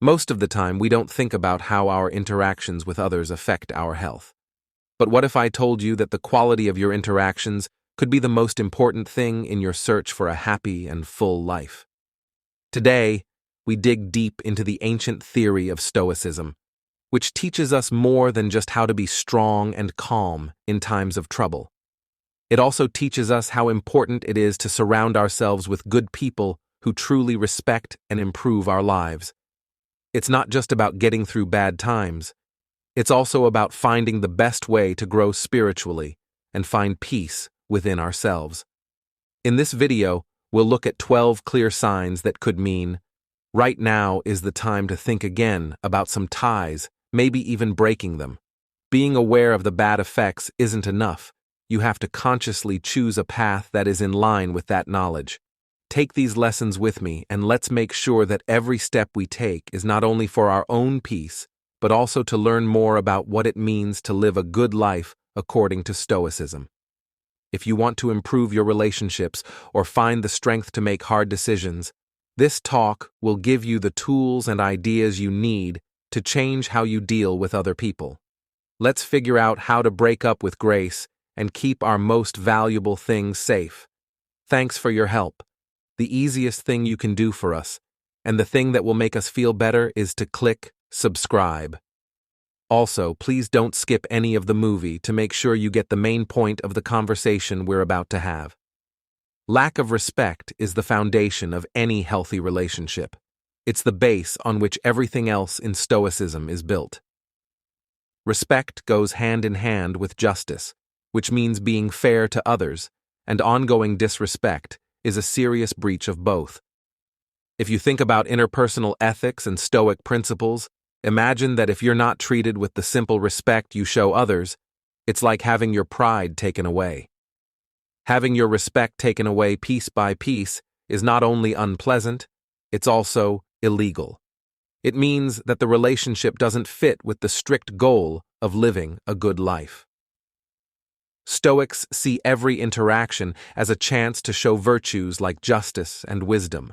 Most of the time, we don't think about how our interactions with others affect our health. But what if I told you that the quality of your interactions could be the most important thing in your search for a happy and full life? Today, we dig deep into the ancient theory of Stoicism, which teaches us more than just how to be strong and calm in times of trouble. It also teaches us how important it is to surround ourselves with good people who truly respect and improve our lives. It's not just about getting through bad times. It's also about finding the best way to grow spiritually and find peace within ourselves. In this video, we'll look at 12 clear signs that could mean, right now is the time to think again about some ties, maybe even breaking them. Being aware of the bad effects isn't enough. You have to consciously choose a path that is in line with that knowledge. Take these lessons with me, and let's make sure that every step we take is not only for our own peace, but also to learn more about what it means to live a good life according to Stoicism. If you want to improve your relationships or find the strength to make hard decisions, this talk will give you the tools and ideas you need to change how you deal with other people. Let's figure out how to break up with grace and keep our most valuable things safe. Thanks for your help. The easiest thing you can do for us, and the thing that will make us feel better, is to click subscribe. Also, please don't skip any of the movie to make sure you get the main point of the conversation we're about to have. Lack of respect is the foundation of any healthy relationship. It's the base on which everything else in Stoicism is built. Respect goes hand in hand with justice, which means being fair to others, and ongoing disrespect is a serious breach of both. If you think about interpersonal ethics and Stoic principles, imagine that if you're not treated with the simple respect you show others, it's like having your pride taken away. Having your respect taken away piece by piece is not only unpleasant, it's also illegal. It means that the relationship doesn't fit with the strict goal of living a good life. Stoics see every interaction as a chance to show virtues like justice and wisdom.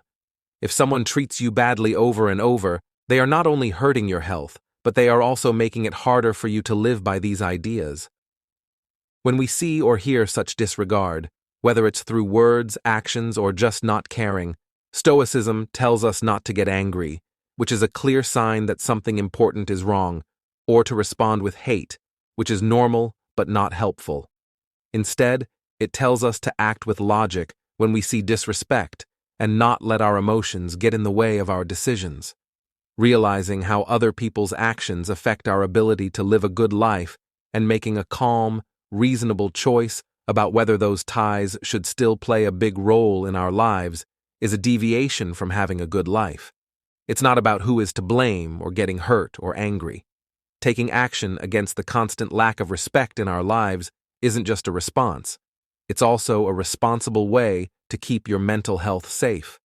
If someone treats you badly over and over, they are not only hurting your health, but they are also making it harder for you to live by these ideas. When we see or hear such disregard, whether it's through words, actions, or just not caring, Stoicism tells us not to get angry, which is a clear sign that something important is wrong, or to respond with hate, which is normal but not helpful. Instead, it tells us to act with logic when we see disrespect and not let our emotions get in the way of our decisions. Realizing how other people's actions affect our ability to live a good life and making a calm, reasonable choice about whether those ties should still play a big role in our lives is a deviation from having a good life. It's not about who is to blame or getting hurt or angry. Taking action against the constant lack of respect in our lives isn't just a response. It's also a responsible way to keep your mental health safe.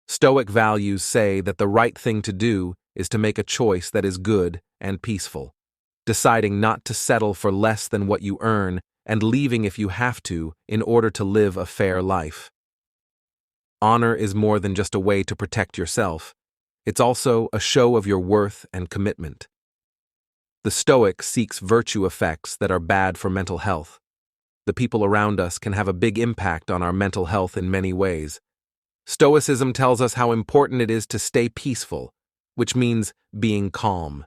Stoic values say that the right thing to do is to make a choice that is good and peaceful, deciding not to settle for less than what you earn and leaving if you have to in order to live a fair life. Honor is more than just a way to protect yourself. It's also a show of your worth and commitment. The Stoic seeks virtue effects that are bad for mental health. The people around us can have a big impact on our mental health in many ways. Stoicism tells us how important it is to stay peaceful, which means being calm.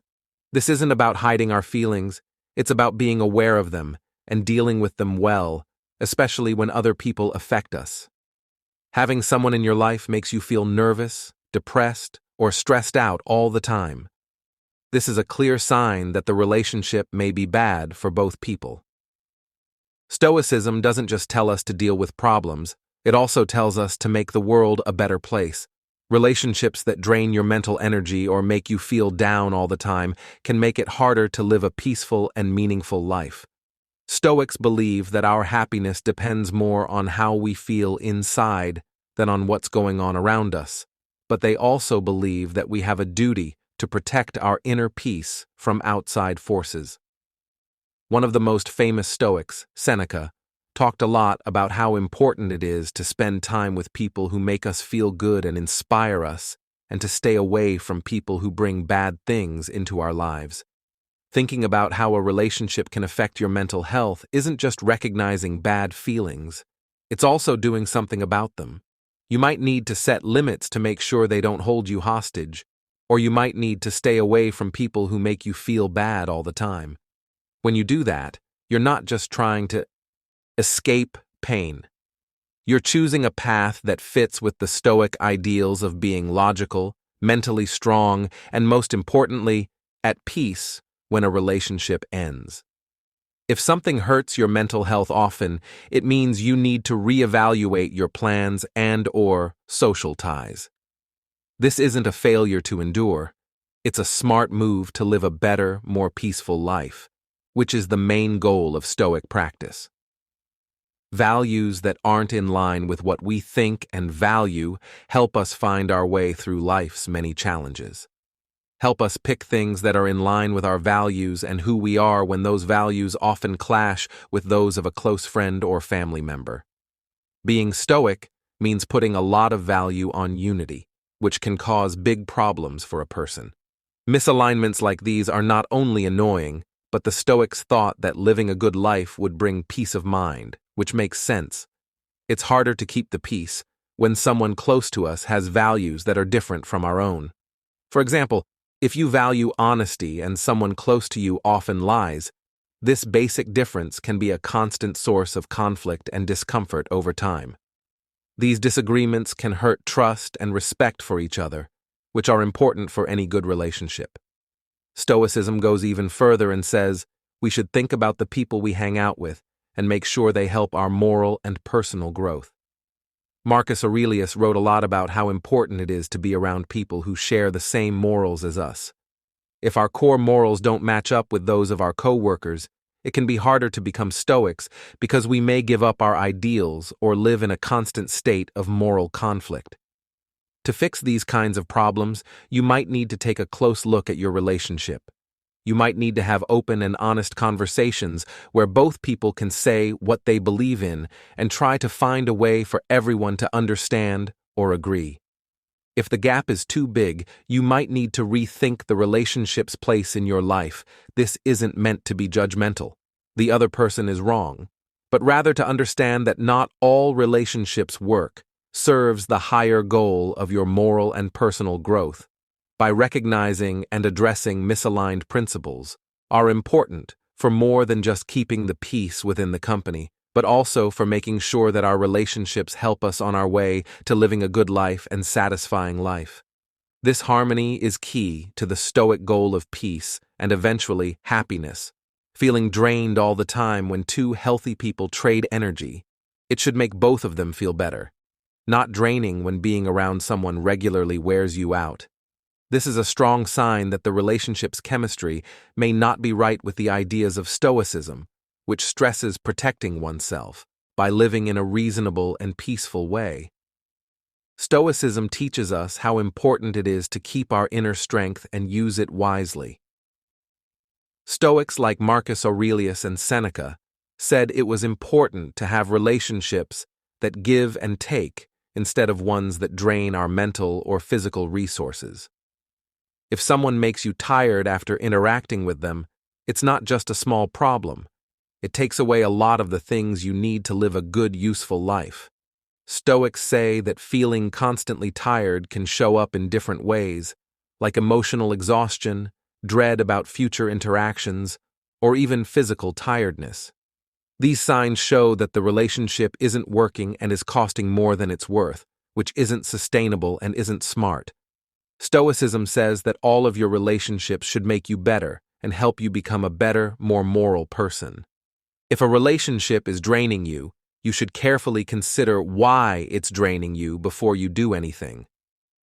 This isn't about hiding our feelings, it's about being aware of them and dealing with them well, especially when other people affect us. Having someone in your life makes you feel nervous, depressed, or stressed out all the time. This is a clear sign that the relationship may be bad for both people. Stoicism doesn't just tell us to deal with problems, it also tells us to make the world a better place. Relationships that drain your mental energy or make you feel down all the time can make it harder to live a peaceful and meaningful life. Stoics believe that our happiness depends more on how we feel inside than on what's going on around us, but they also believe that we have a duty to protect our inner peace from outside forces. One of the most famous Stoics, Seneca, talked a lot about how important it is to spend time with people who make us feel good and inspire us, and to stay away from people who bring bad things into our lives. Thinking about how a relationship can affect your mental health isn't just recognizing bad feelings, it's also doing something about them. You might need to set limits to make sure they don't hold you hostage, or you might need to stay away from people who make you feel bad all the time. When you do that, you're not just trying to escape pain. You're choosing a path that fits with the Stoic ideals of being logical, mentally strong, and most importantly, at peace when a relationship ends. If something hurts your mental health often, it means you need to reevaluate your plans and/or social ties. This isn't a failure to endure. It's a smart move to live a better, more peaceful life, which is the main goal of Stoic practice. Values that aren't in line with what we think and value help us find our way through life's many challenges. Help us pick things that are in line with our values and who we are when those values often clash with those of a close friend or family member. Being Stoic means putting a lot of value on unity, which can cause big problems for a person. Misalignments like these are not only annoying, but the Stoics thought that living a good life would bring peace of mind, which makes sense. It's harder to keep the peace when someone close to us has values that are different from our own. For example, if you value honesty and someone close to you often lies, this basic difference can be a constant source of conflict and discomfort over time. These disagreements can hurt trust and respect for each other, which are important for any good relationship. Stoicism goes even further and says we should think about the people we hang out with and make sure they help our moral and personal growth. Marcus Aurelius wrote a lot about how important it is to be around people who share the same morals as us. If our core morals don't match up with those of our co-workers, it can be harder to become Stoics because we may give up our ideals or live in a constant state of moral conflict. To fix these kinds of problems, you might need to take a close look at your relationship. You might need to have open and honest conversations where both people can say what they believe in and try to find a way for everyone to understand or agree. If the gap is too big, you might need to rethink the relationship's place in your life. This isn't meant to be judgmental. The other person is wrong, but rather to understand that not all relationships serves the higher goal of your moral and personal growth. By recognizing and addressing misaligned principles are important for more than just keeping the peace within the company, but also for making sure that our relationships help us on our way to living a good life and satisfying life. This harmony is key to the Stoic goal of peace and eventually happiness. Feeling drained all the time when two healthy people trade energy, it should make both of them feel better. Not draining when being around someone regularly wears you out. This is a strong sign that the relationship's chemistry may not be right with the ideas of Stoicism, which stresses protecting oneself by living in a reasonable and peaceful way. Stoicism teaches us how important it is to keep our inner strength and use it wisely. Stoics like Marcus Aurelius and Seneca said it was important to have relationships that give and take instead of ones that drain our mental or physical resources. If someone makes you tired after interacting with them, it's not just a small problem. It takes away a lot of the things you need to live a good, useful life. Stoics say that feeling constantly tired can show up in different ways, like emotional exhaustion, dread about future interactions, or even physical tiredness. These signs show that the relationship isn't working and is costing more than it's worth, which isn't sustainable and isn't smart. Stoicism says that all of your relationships should make you better and help you become a better, more moral person. If a relationship is draining you, you should carefully consider why it's draining you before you do anything.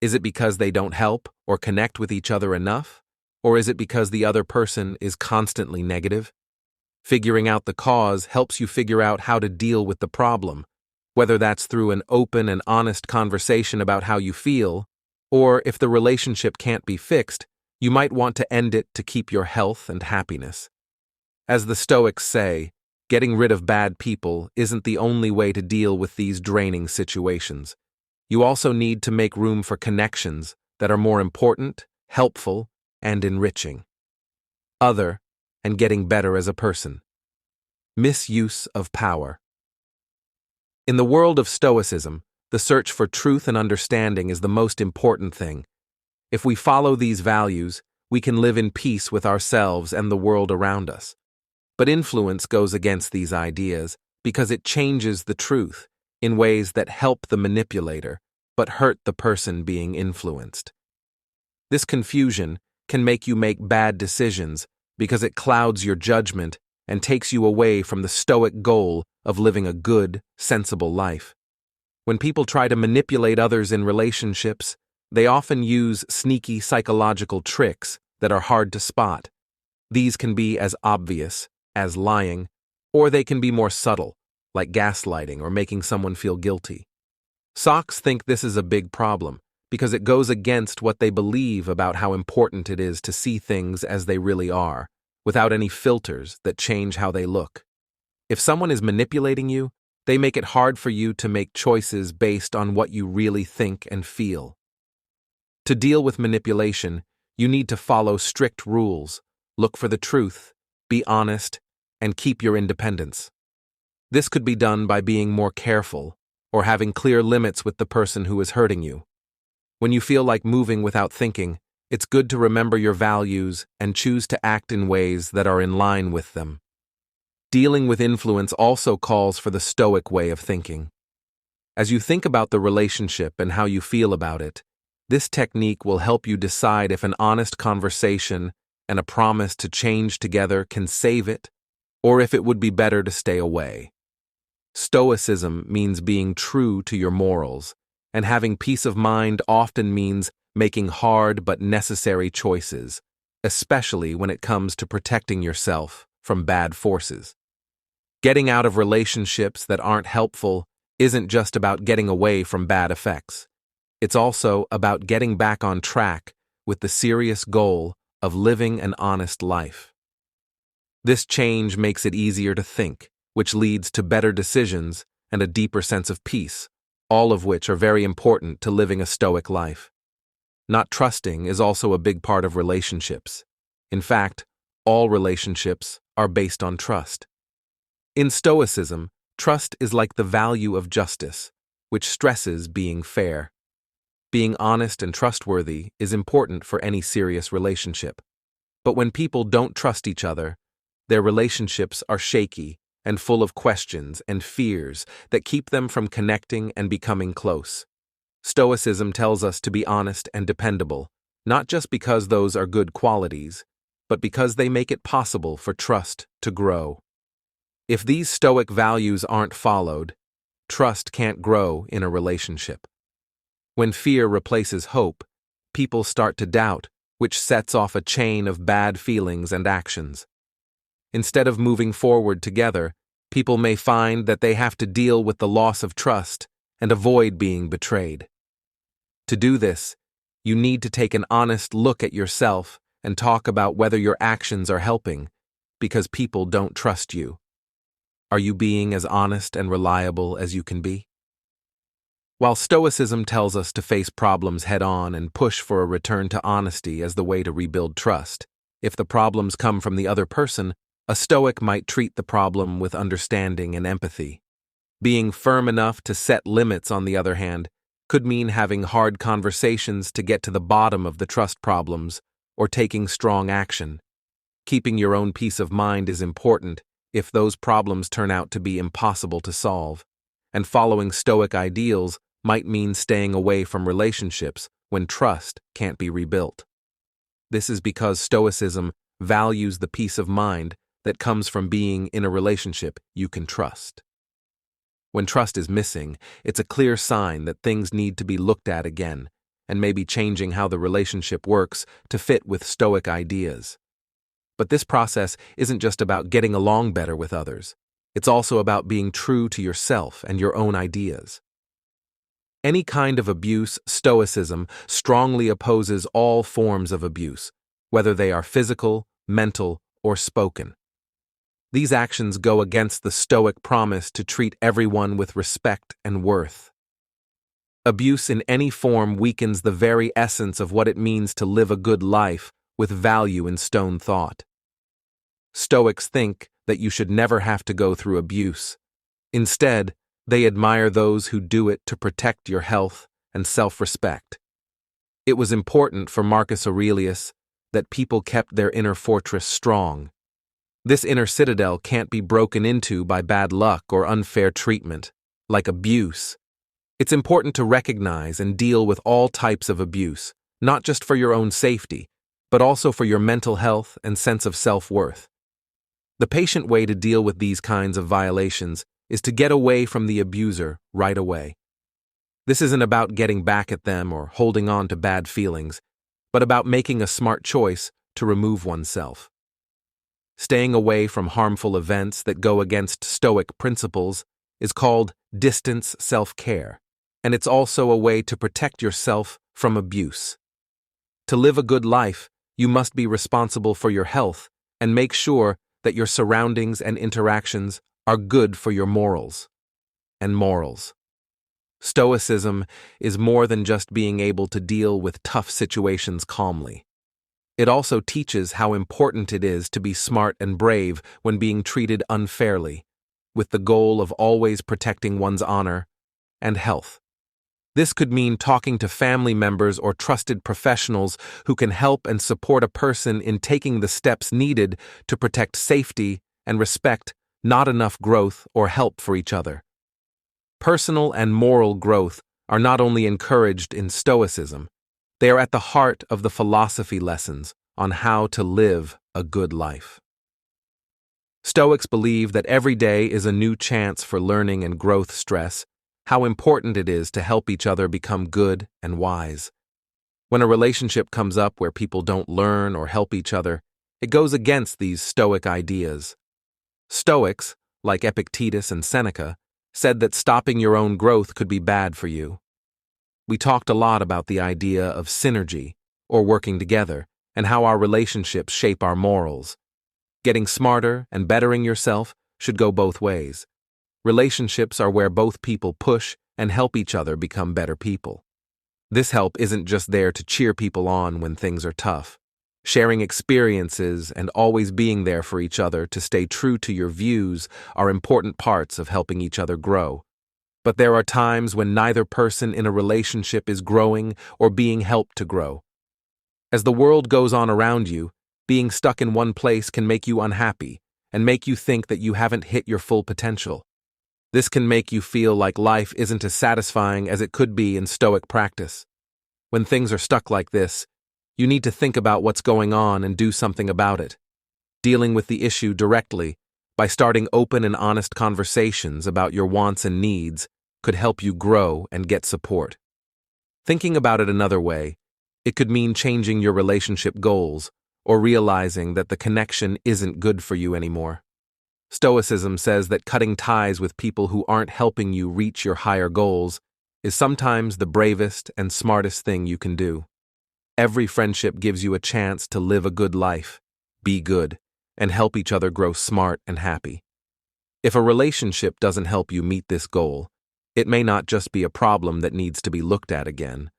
Is it because they don't help or connect with each other enough? Or is it because the other person is constantly negative? Figuring out the cause helps you figure out how to deal with the problem, whether that's through an open and honest conversation about how you feel, or if the relationship can't be fixed, you might want to end it to keep your health and happiness. As the Stoics say, getting rid of bad people isn't the only way to deal with these draining situations. You also need to make room for connections that are more important, helpful, and enriching. Other, and getting better as a person. Misuse of power. In the world of Stoicism, the search for truth and understanding is the most important thing. If we follow these values, we can live in peace with ourselves and the world around us. But influence goes against these ideas because it changes the truth in ways that help the manipulator but hurt the person being influenced. This confusion can make you make bad decisions because it clouds your judgment and takes you away from the Stoic goal of living a good, sensible life. When people try to manipulate others in relationships, they often use sneaky psychological tricks that are hard to spot. These can be as obvious as lying, or they can be more subtle, like gaslighting or making someone feel guilty. Stoics think this is a big problem because it goes against what they believe about how important it is to see things as they really are, without any filters that change how they look. If someone is manipulating you, they make it hard for you to make choices based on what you really think and feel. To deal with manipulation, you need to follow strict rules, look for the truth, be honest, and keep your independence. This could be done by being more careful or having clear limits with the person who is hurting you. When you feel like moving without thinking, it's good to remember your values and choose to act in ways that are in line with them. Dealing with influence also calls for the Stoic way of thinking. As you think about the relationship and how you feel about it, this technique will help you decide if an honest conversation and a promise to change together can save it, or if it would be better to stay away. Stoicism means being true to your morals, and having peace of mind often means making hard but necessary choices, especially when it comes to protecting yourself from bad forces. Getting out of relationships that aren't helpful isn't just about getting away from bad effects. It's also about getting back on track with the serious goal of living an honest life. This change makes it easier to think, which leads to better decisions and a deeper sense of peace, all of which are very important to living a Stoic life. Not trusting is also a big part of relationships. In fact, all relationships are based on trust. In Stoicism, trust is like the value of justice, which stresses being fair. Being honest and trustworthy is important for any serious relationship. But when people don't trust each other, their relationships are shaky and full of questions and fears that keep them from connecting and becoming close. Stoicism tells us to be honest and dependable, not just because those are good qualities, but because they make it possible for trust to grow. If these Stoic values aren't followed, trust can't grow in a relationship. When fear replaces hope, people start to doubt, which sets off a chain of bad feelings and actions. Instead of moving forward together, people may find that they have to deal with the loss of trust and avoid being betrayed. To do this, you need to take an honest look at yourself and talk about whether your actions are helping, because people don't trust you. Are you being as honest and reliable as you can be? While Stoicism tells us to face problems head-on and push for a return to honesty as the way to rebuild trust, if the problems come from the other person, a Stoic might treat the problem with understanding and empathy. Being firm enough to set limits, on the other hand, could mean having hard conversations to get to the bottom of the trust problems or taking strong action. Keeping your own peace of mind is important if those problems turn out to be impossible to solve, and following Stoic ideals might mean staying away from relationships when trust can't be rebuilt. This is because Stoicism values the peace of mind that comes from being in a relationship you can trust. When trust is missing, it's a clear sign that things need to be looked at again, and maybe changing how the relationship works to fit with Stoic ideas. But this process isn't just about getting along better with others. It's also about being true to yourself and your own ideas. Any kind of abuse, Stoicism strongly opposes all forms of abuse, whether they are physical, mental, or spoken. These actions go against the Stoic promise to treat everyone with respect and worth. Abuse in any form weakens the very essence of what it means to live a good life with value in stone thought. Stoics think that you should never have to go through abuse. Instead, they admire those who do it to protect your health and self-respect. It was important for Marcus Aurelius that people kept their inner fortress strong. This inner citadel can't be broken into by bad luck or unfair treatment, like abuse. It's important to recognize and deal with all types of abuse, not just for your own safety, but also for your mental health and sense of self-worth. The patient way to deal with these kinds of violations is to get away from the abuser right away. This isn't about getting back at them or holding on to bad feelings, but about making a smart choice to remove oneself. Staying away from harmful events that go against Stoic principles is called distance self-care, and it's also a way to protect yourself from abuse. To live a good life, you must be responsible for your health and make sure that your surroundings and interactions are good for your morals. And morals. Stoicism is more than just being able to deal with tough situations calmly. It also teaches how important it is to be smart and brave when being treated unfairly, with the goal of always protecting one's honor and health. This could mean talking to family members or trusted professionals who can help and support a person in taking the steps needed to protect safety and respect, not enough growth or help for each other. Personal and moral growth are not only encouraged in Stoicism, they are at the heart of the philosophy lessons on how to live a good life. Stoics believe that every day is a new chance for learning and growth. Stress how important it is to help each other become good and wise. When a relationship comes up where people don't learn or help each other, it goes against these Stoic ideas. Stoics, like Epictetus and Seneca, said that stopping your own growth could be bad for you. We talked a lot about the idea of synergy, or working together, and how our relationships shape our morals. Getting smarter and bettering yourself should go both ways. Relationships are where both people push and help each other become better people. This help isn't just there to cheer people on when things are tough. Sharing experiences and always being there for each other to stay true to your views are important parts of helping each other grow. But there are times when neither person in a relationship is growing or being helped to grow. As the world goes on around you, being stuck in one place can make you unhappy and make you think that you haven't hit your full potential. This can make you feel like life isn't as satisfying as it could be in Stoic practice. When things are stuck like this, you need to think about what's going on and do something about it. Dealing with the issue directly, by starting open and honest conversations about your wants and needs, could help you grow and get support. Thinking about it another way, it could mean changing your relationship goals or realizing that the connection isn't good for you anymore. Stoicism says that cutting ties with people who aren't helping you reach your higher goals is sometimes the bravest and smartest thing you can do. Every friendship gives you a chance to live a good life, be good, and help each other grow smart and happy. If a relationship doesn't help you meet this goal, it may not just be a problem that needs to be looked at again,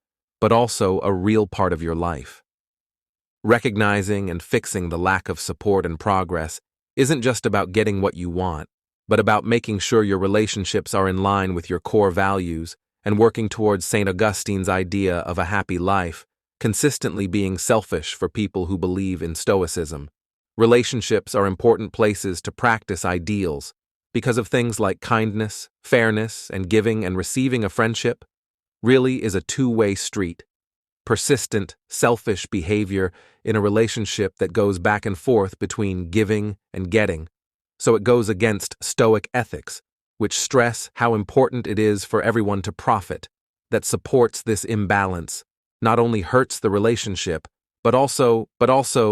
but also a real part of your life. Recognizing and fixing the lack of support and progress isn't just about getting what you want, but about making sure your relationships are in line with your core values and working towards St. Augustine's idea of a happy life, consistently being selfish for people who believe in Stoicism. Relationships are important places to practice ideals because of things like kindness, fairness, and giving and receiving. A friendship really is a two-way street. Persistent, selfish behavior in a relationship that goes back and forth between giving and getting. So it goes against Stoic ethics, which stress how important it is for everyone to profit. That supports this imbalance, not only hurts the relationship, but also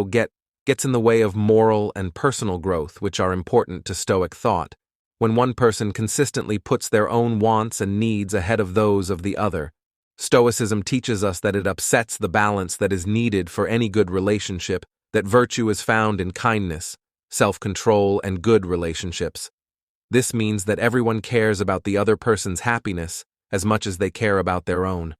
gets in the way of moral and personal growth, which are important to Stoic thought. When one person consistently puts their own wants and needs ahead of those of the other, Stoicism teaches us that it upsets the balance that is needed for any good relationship, that virtue is found in kindness, self-control, and good relationships. This means that everyone cares about the other person's happiness as much as they care about their own.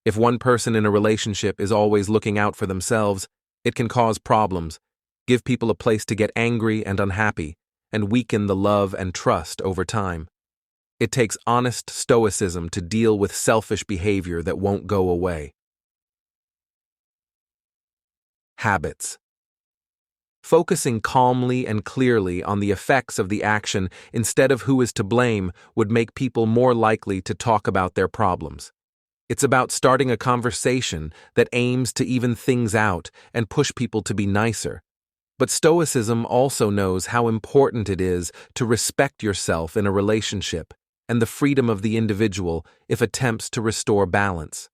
If one person in a relationship is always looking out for themselves, it can cause problems, give people a place to get angry and unhappy, and weaken the love and trust over time. It takes honest stoicism to deal with selfish behavior that won't go away. Habits. Focusing calmly and clearly on the effects of the action instead of who is to blame would make people more likely to talk about their problems. It's about starting a conversation that aims to even things out and push people to be nicer. But Stoicism also knows how important it is to respect yourself in a relationship and the freedom of the individual if attempts to restore balance.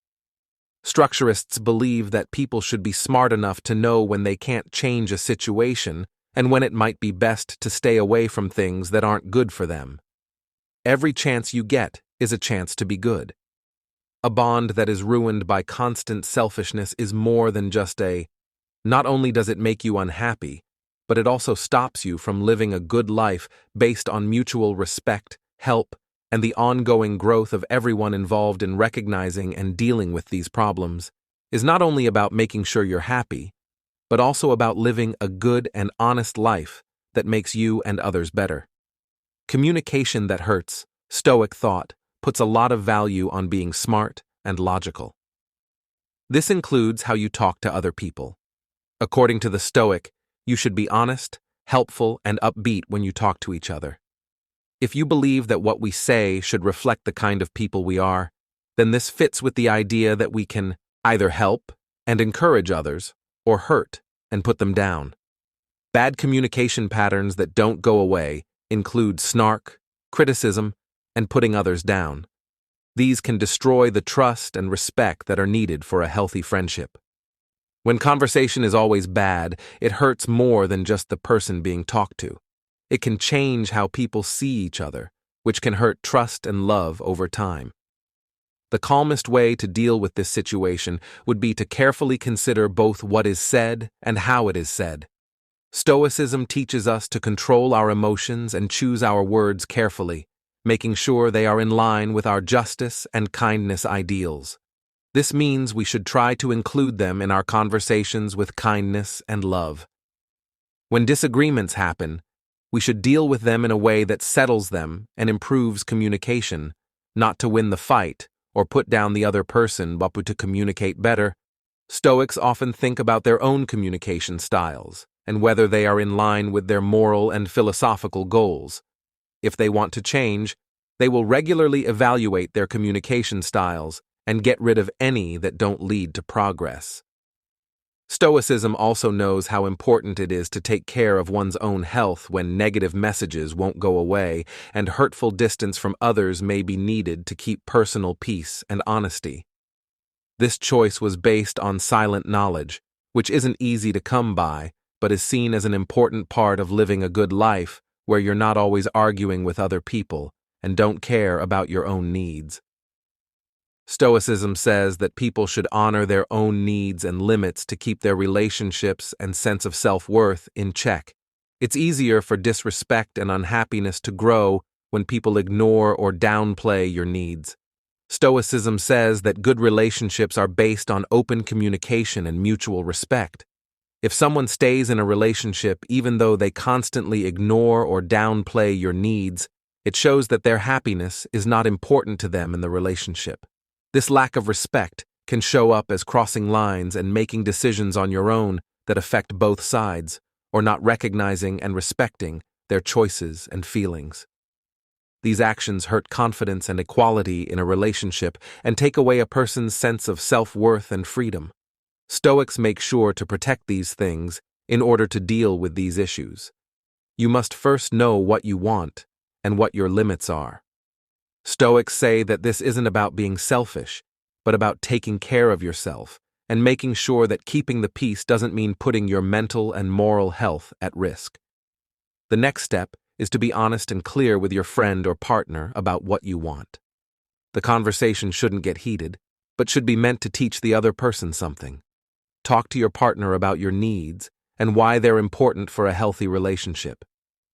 Structurists believe that people should be smart enough to know when they can't change a situation and when it might be best to stay away from things that aren't good for them. Every chance you get is a chance to be good. A bond that is ruined by constant selfishness is more than just not only does it make you unhappy, but it also stops you from living a good life based on mutual respect, help, and the ongoing growth of everyone involved in recognizing and dealing with these problems is not only about making sure you're happy, but also about living a good and honest life that makes you and others better. Communication that hurts, Stoic thought, puts a lot of value on being smart and logical. This includes how you talk to other people. According to the Stoic, you should be honest, helpful, and upbeat when you talk to each other. If you believe that what we say should reflect the kind of people we are, then this fits with the idea that we can either help and encourage others or hurt and put them down. Bad communication patterns that don't go away include snark, criticism, and putting others down. These can destroy the trust and respect that are needed for a healthy friendship. When conversation is always bad, it hurts more than just the person being talked to. It can change how people see each other, which can hurt trust and love over time. The calmest way to deal with this situation would be to carefully consider both what is said and how it is said. Stoicism teaches us to control our emotions and choose our words carefully, making sure they are in line with our justice and kindness ideals. This means we should try to include them in our conversations with kindness and love. When disagreements happen, we should deal with them in a way that settles them and improves communication, not to win the fight or put down the other person but to communicate better. Stoics often think about their own communication styles and whether they are in line with their moral and philosophical goals. If they want to change, they will regularly evaluate their communication styles and get rid of any that don't lead to progress. Stoicism also knows how important it is to take care of one's own health when negative messages won't go away and hurtful distance from others may be needed to keep personal peace and honesty. This choice was based on silent knowledge, which isn't easy to come by, but is seen as an important part of living a good life where you're not always arguing with other people and don't care about your own needs. Stoicism says that people should honor their own needs and limits to keep their relationships and sense of self-worth in check. It's easier for disrespect and unhappiness to grow when people ignore or downplay your needs. Stoicism says that good relationships are based on open communication and mutual respect. If someone stays in a relationship even though they constantly ignore or downplay your needs, it shows that their happiness is not important to them in the relationship. This lack of respect can show up as crossing lines and making decisions on your own that affect both sides, or not recognizing and respecting their choices and feelings. These actions hurt confidence and equality in a relationship and take away a person's sense of self-worth and freedom. Stoics make sure to protect these things in order to deal with these issues. You must first know what you want and what your limits are. Stoics say that this isn't about being selfish, but about taking care of yourself and making sure that keeping the peace doesn't mean putting your mental and moral health at risk. The next step is to be honest and clear with your friend or partner about what you want. The conversation shouldn't get heated, but should be meant to teach the other person something. Talk to your partner about your needs and why they're important for a healthy relationship.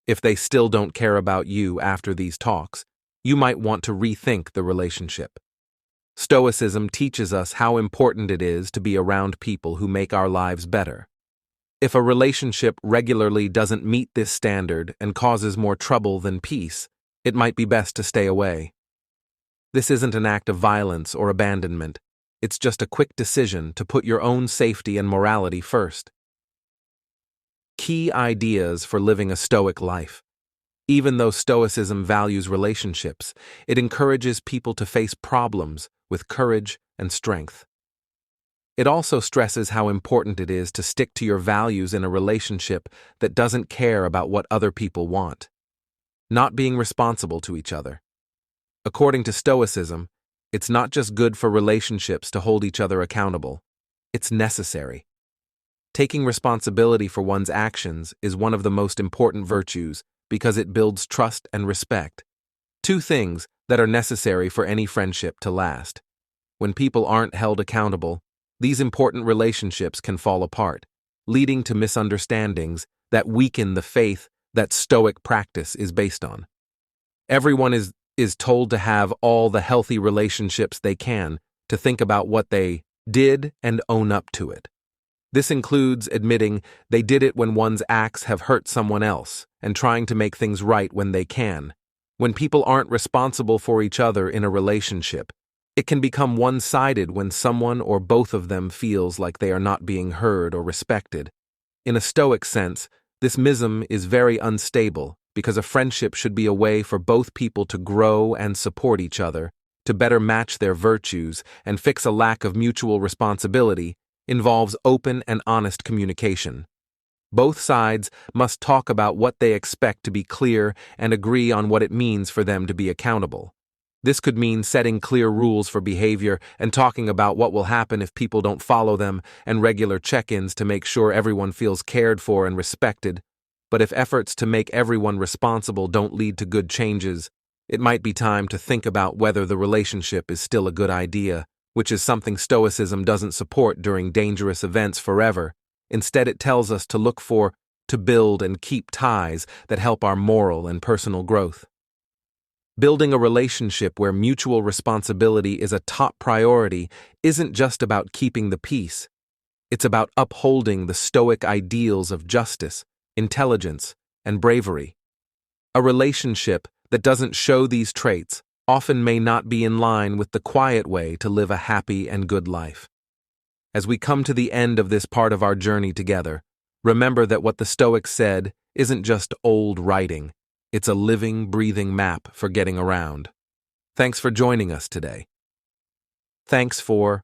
If they still don't care about you after these talks, you might want to rethink the relationship. Stoicism teaches us how important it is to be around people who make our lives better. If a relationship regularly doesn't meet this standard and causes more trouble than peace, it might be best to stay away. This isn't an act of violence or abandonment. It's just a quick decision to put your own safety and morality first. Key ideas for living a Stoic life. Even though Stoicism values relationships, it encourages people to face problems with courage and strength. It also stresses how important it is to stick to your values in a relationship that doesn't care about what other people want. Not being responsible to each other. According to Stoicism, it's not just good for relationships to hold each other accountable. It's necessary. Taking responsibility for one's actions is one of the most important virtues because it builds trust and respect. Two things that are necessary for any friendship to last. When people aren't held accountable, these important relationships can fall apart, leading to misunderstandings that weaken the faith that Stoic practice is based on. Everyone is told to have all the healthy relationships they can, to think about what they did and own up to it. This includes admitting they did it when one's acts have hurt someone else, and trying to make things right when they can. When people aren't responsible for each other in a relationship, it can become one-sided when someone or both of them feels like they are not being heard or respected. In a Stoic sense, this mism is very unstable because a friendship should be a way for both people to grow and support each other, to better match their virtues and fix a lack of mutual responsibility, involves open and honest communication. Both sides must talk about what they expect to be clear and agree on what it means for them to be accountable. This could mean setting clear rules for behavior and talking about what will happen if people don't follow them, and regular check-ins to make sure everyone feels cared for and respected. But if efforts to make everyone responsible don't lead to good changes, it might be time to think about whether the relationship is still a good idea, which is something Stoicism doesn't support during dangerous events forever. Instead, it tells us to build and keep ties that help our moral and personal growth. Building a relationship where mutual responsibility is a top priority isn't just about keeping the peace. It's about upholding the Stoic ideals of justice, intelligence, and bravery. A relationship that doesn't show these traits often may not be in line with the quiet way to live a happy and good life. As we come to the end of this part of our journey together, remember that what the Stoics said isn't just old writing. It's a living, breathing map for getting around. Thanks for joining us today. Thanks for